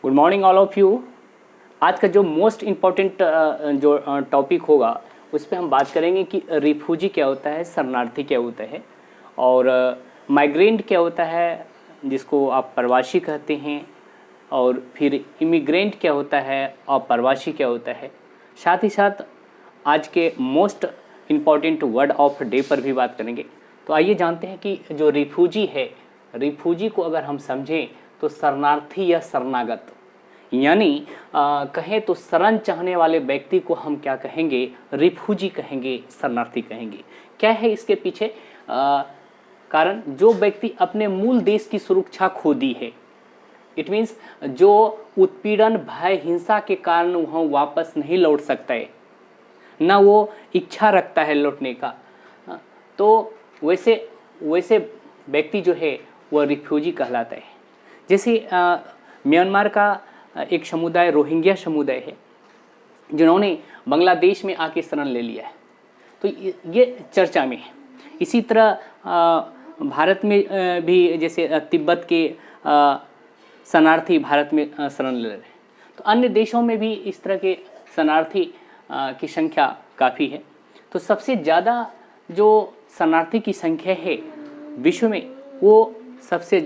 Good morning all of you. आज का जो मोस्ट इम्पॉर्टेंट जो टॉपिक होगा उस पर हम बात करेंगे कि रिफ्यूजी क्या होता है, शरणार्थी क्या होता है और माइग्रेंट क्या होता है जिसको आप प्रवासी कहते हैं, और फिर इमिग्रेंट क्या होता है और प्रवासी क्या होता है। साथ ही साथ आज के most important word of day पर भी बात करेंगे। तो आइए जानते हैं कि जो रिफ्यूजी है, रिफ्यूजी को अगर हम समझें तो शरणार्थी या शरणागत, यानी कहें तो शरण चाहने वाले व्यक्ति को हम क्या कहेंगे, रिफ्यूजी कहेंगे, शरणार्थी कहेंगे। क्या है इसके पीछे कारण? जो व्यक्ति अपने मूल देश की सुरक्षा खो दी है, इट मीन्स जो उत्पीड़न, भय, हिंसा के कारण वहाँ वापस नहीं लौट सकता है, ना वो इच्छा रखता है लौटने का, तो वैसे व्यक्ति जो है वह रिफ्यूजी कहलाता है। जैसे म्यांमार का एक समुदाय रोहिंग्या समुदाय है जिन्होंने बांग्लादेश में आके शरण ले लिया है, तो ये चर्चा में है। इसी तरह भारत में भी जैसे तिब्बत के शरणार्थी भारत में शरण ले रहे हैं, तो अन्य देशों में भी इस तरह के शरणार्थी की संख्या काफ़ी है। तो सबसे ज़्यादा जो शरणार्थी की संख्या है विश्व में, वो सबसे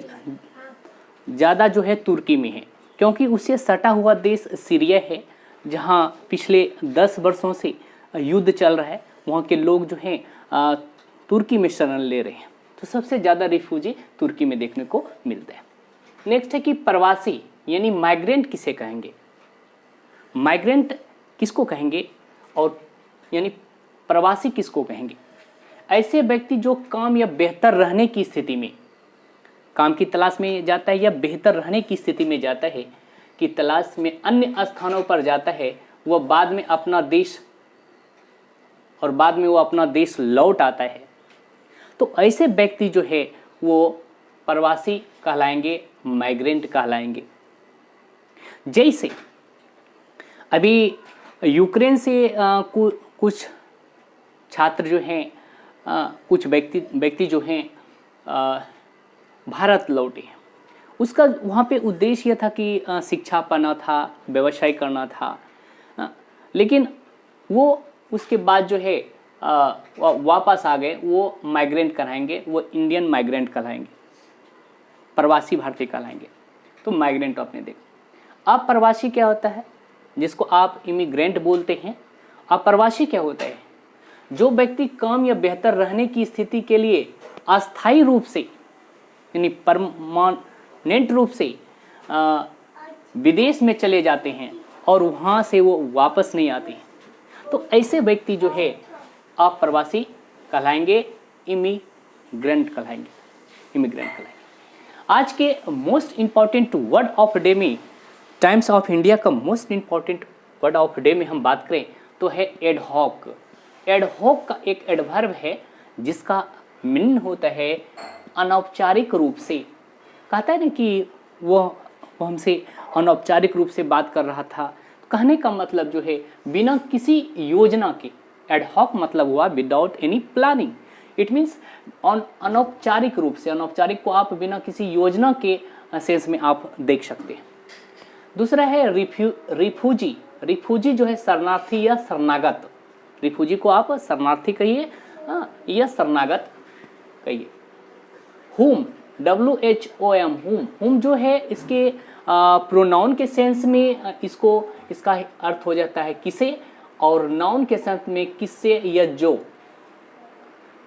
ज़्यादा जो है तुर्की में है, क्योंकि उससे सटा हुआ देश सीरिया है जहाँ पिछले 10 वर्षों से युद्ध चल रहा है। वहाँ के लोग जो हैं तुर्की में शरण ले रहे हैं, तो सबसे ज़्यादा रिफ्यूजी तुर्की में देखने को मिलता है। नेक्स्ट है कि प्रवासी यानी माइग्रेंट किसे कहेंगे, माइग्रेंट किसको कहेंगे और यानी प्रवासी किसको कहेंगे? ऐसे व्यक्ति जो काम या बेहतर रहने की स्थिति में, काम की तलाश में जाता है या बेहतर रहने की स्थिति में जाता है कि तलाश में अन्य स्थानों पर जाता है, वह बाद में अपना देश और बाद में वो अपना देश लौट आता है, तो ऐसे व्यक्ति जो है वो प्रवासी कहलाएंगे, माइग्रेंट कहलाएंगे। जैसे अभी यूक्रेन से कुछ छात्र जो हैं, कुछ व्यक्ति जो हैं भारत लौटे हैं। उसका वहाँ पे उद्देश्य यह था कि शिक्षा पाना था, व्यवसाय करना था, लेकिन वो उसके बाद जो है वापस आ गए, वो माइग्रेंट कहलाएंगे, वो इंडियन माइग्रेंट कहलाएंगे, प्रवासी भारतीय कहलाएंगे। तो माइग्रेंट आपने देखा। अब प्रवासी क्या होता है, जिसको आप इमिग्रेंट बोलते हैं। अब प्रवासी क्या होता है? जो व्यक्ति काम या बेहतर रहने की स्थिति के लिए अस्थायी रूप से यानी परमानेंट रूप से विदेश में चले जाते हैं और वहाँ से वो वापस नहीं आते हैं, तो ऐसे व्यक्ति जो है आप प्रवासी कहलाएंगे, इमिग्रेंट कहलाएंगे, इमिग्रेंट कहलाएंगे। आज के most important word of day में, टाइम्स ऑफ इंडिया का most important word of day में हम बात करें तो है एडहॉक। एडहॉक का एक एडवर्ब है जिसका मीनिंग होता है अनौपचारिक रूप से। कहता है ना कि वो हमसे अनौपचारिक रूप से बात कर रहा था, कहने का मतलब जो है बिना किसी योजना के। एडहॉक मतलब हुआ without any planning, it means अनौपचारिक रूप से। अनौपचारिक को आप बिना किसी योजना के सेंस में आप देख सकते हैं। दूसरा है रिफ्यूजी। रिफ्यूजी जो है शरणार्थी या शरणागत। रिफ्यूजी को आप शरणार्थी कहिए या शरणागत कहिए। हुम, WHOM, हुम जो है इसके प्रोनाउन के सेंस में इसका अर्थ हो जाता है किसे, और नाउन के सेंस में किससे या जो,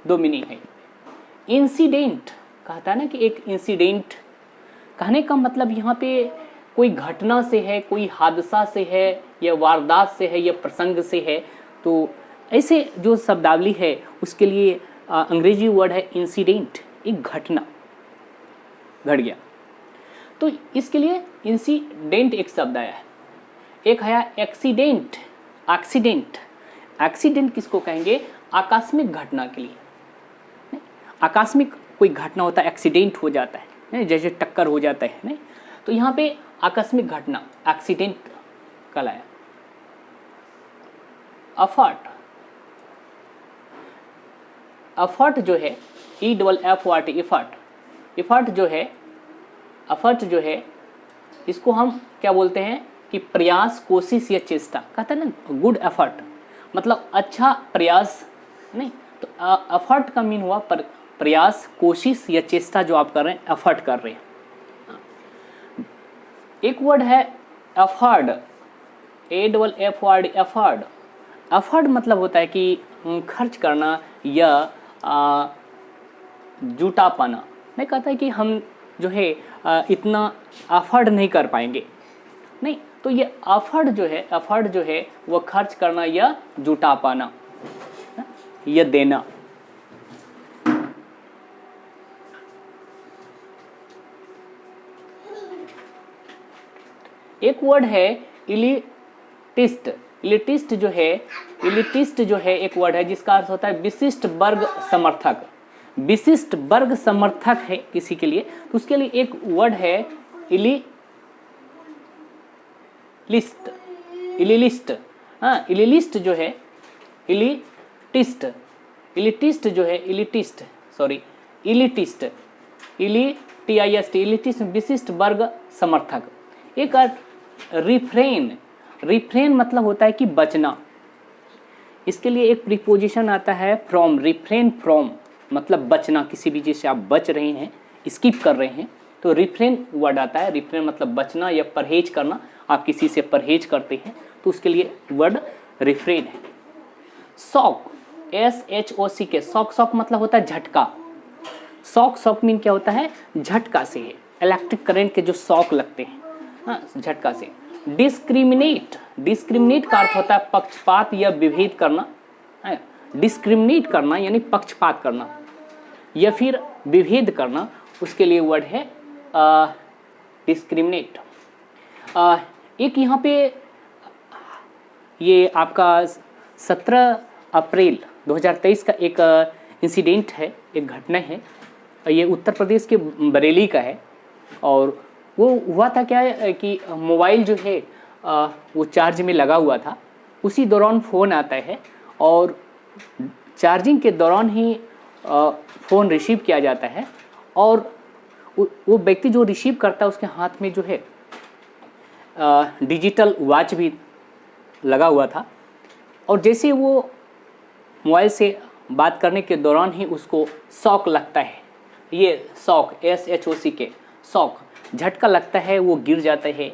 दो मीनिंग है। इंसिडेंट कहता है ना कि एक इंसिडेंट, कहने का मतलब यहाँ पे कोई घटना से है, कोई हादसा से है या वारदात से है या प्रसंग से है, तो ऐसे जो शब्दावली है उसके लिए अंग्रेजी वर्ड है इंसिडेंट। एक घटना घट गया, तो इसके लिए इंसिडेंट एक शब्द आया है। एक आया एक्सीडेंट, एक्सीडेंट। एक्सीडेंट किसको कहेंगे? आकस्मिक घटना के लिए। आकस्मिक कोई घटना होता है, एक्सीडेंट हो जाता है, जैसे टक्कर हो जाता है नहीं, तो यहाँ पे आकस्मिक घटना एक्सीडेंट कहलाया। अफर्ट, अफर्ट जो है EFFORT, एफर्ट जो है इसको हम क्या बोलते हैं कि प्रयास, कोशिश या चेष्टा, कहते हैं ना गुड एफर्ट, मतलब अच्छा प्रयास नहीं, तो एफर्ट का मीन हुआ प्रयास, कोशिश या चेष्टा जो आप कर रहे हैं, एफर्ट कर रहे हैं। एक वर्ड है effort, F word effort. Effort मतलब होता है कि खर्च करना या जुटा पाना। नहीं कहता है कि हम जो है इतना एफर्ड नहीं कर पाएंगे, नहीं, तो ये एफर्ड जो है वो खर्च करना या जुटा पाना या देना। एक वर्ड है इलिटिस्ट। इलिटिस्ट जो है एक वर्ड है जिसका अर्थ होता है विशिष्ट वर्ग समर्थक। विशिष्ट वर्ग समर्थक है किसी के लिए, तो उसके लिए एक वर्ड है इलिलिस्ट। हाँ, इलिलिस्ट जो है इलिटिस्ट इलिटिस्ट विशिष्ट वर्ग समर्थक। एक अर्थ रिफ्रेन मतलब होता है कि बचना। इसके लिए एक प्रीपोजिशन आता है फ्रॉम, रिफ्रेन फ्रॉम मतलब बचना, किसी भी चीज़ से आप बच रहे हैं, स्किप कर रहे हैं, तो रिफ्रेन वर्ड आता है। रिफ्रेन मतलब बचना या परहेज करना, आप किसी से परहेज करते हैं तो उसके लिए वर्ड रिफ्रेन है। शॉक, SHOCK, शॉक मतलब होता है झटका। शॉक मीन क्या होता है, झटका से है, इलेक्ट्रिक करंट के जो शॉक लगते हैं, हाँ, झटका से। डिस्क्रिमिनेट का अर्थ होता है पक्षपात या विभेद करना। डिस्क्रिमिनेट करना यानी पक्षपात करना या फिर विभेद करना, उसके लिए वर्ड है डिस्क्रिमिनेट। एक यहाँ पे ये आपका 17 अप्रैल 2023 का एक इंसिडेंट है, एक घटना है। ये उत्तर प्रदेश के बरेली का है और वो हुआ था क्या है कि मोबाइल जो है वो चार्ज में लगा हुआ था। उसी दौरान फ़ोन आता है और चार्जिंग के दौरान ही फ़ोन रिसीव किया जाता है और वो व्यक्ति जो रिसीव करता है उसके हाथ में जो है डिजिटल वॉच भी लगा हुआ था और जैसे वो मोबाइल से बात करने के दौरान ही उसको शॉक लगता है। ये शॉक, SHOCK, शॉक, झटका लगता है, वो गिर जाता है।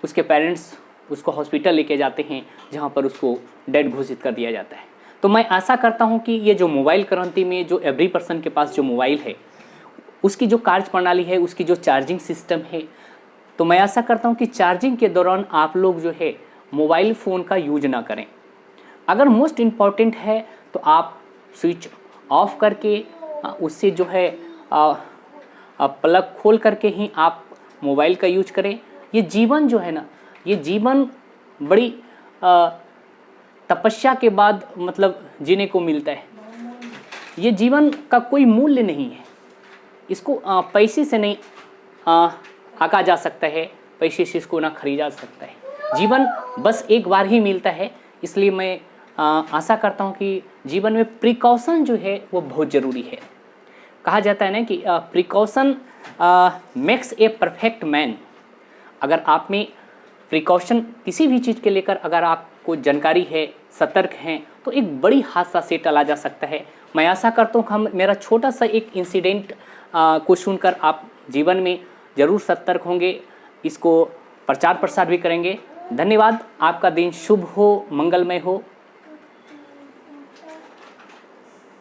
उसके पेरेंट्स उसको हॉस्पिटल लेके जाते हैं जहाँ पर उसको डेड घोषित कर दिया जाता है। तो मैं आशा करता हूँ कि ये जो मोबाइल क्रांति में जो एवरी पर्सन के पास जो मोबाइल है उसकी जो कार्य प्रणाली है, उसकी जो चार्जिंग सिस्टम है, तो मैं आशा करता हूँ कि चार्जिंग के दौरान आप लोग जो है मोबाइल फ़ोन का यूज ना करें। अगर मोस्ट इम्पॉर्टेंट है तो आप स्विच ऑफ करके उससे जो है प्लग खोल करके ही आप मोबाइल का यूज करें। ये जीवन जो है ना, ये जीवन बड़ी तपस्या के बाद मतलब जीने को मिलता है। ये जीवन का कोई मूल्य नहीं है, इसको पैसे से नहीं आका जा सकता है, पैसे से इसको ना खरीदा जा सकता है। जीवन बस एक बार ही मिलता है, इसलिए मैं आशा करता हूँ कि जीवन में प्रिकॉशन जो है वो बहुत ज़रूरी है। कहा जाता है ना कि precaution makes a perfect man. अगर आप में प्रिकॉशन किसी भी चीज़ के लेकर अगर आपको जानकारी है, सतर्क हैं, तो एक बड़ी हादसा से टला जा सकता है। मैं आशा करता हूँ कि हम मेरा छोटा सा एक इंसिडेंट को सुनकर आप जीवन में ज़रूर सतर्क होंगे, इसको प्रचार प्रसार भी करेंगे। धन्यवाद। आपका दिन शुभ हो, मंगलमय हो।